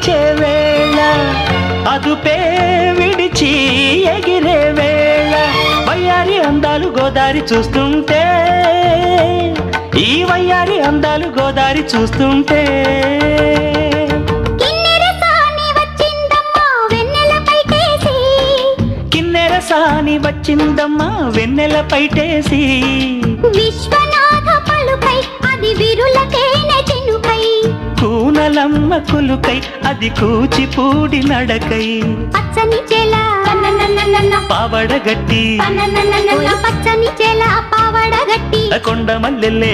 పిలిచే వేళ అదుపే విడిచి ఎగిరే వేళ వయ్యారి అందాలు గోదారి చూస్తుంటే ఈ వయ్యారి అందాలు గోదారి చూస్తుంటే సాని వచ్చిందమ్మా వెన్నెల పైటేసి విశ్వనాథ పలుకై అది విరులకేనే చినుకై కూనలమ్మ కులుకై అది కూచిపూడి నడకై పచ్చని చెల పావడగట్టి పచ్చని చెల పావడగట్టి కొండ మల్లెల్లే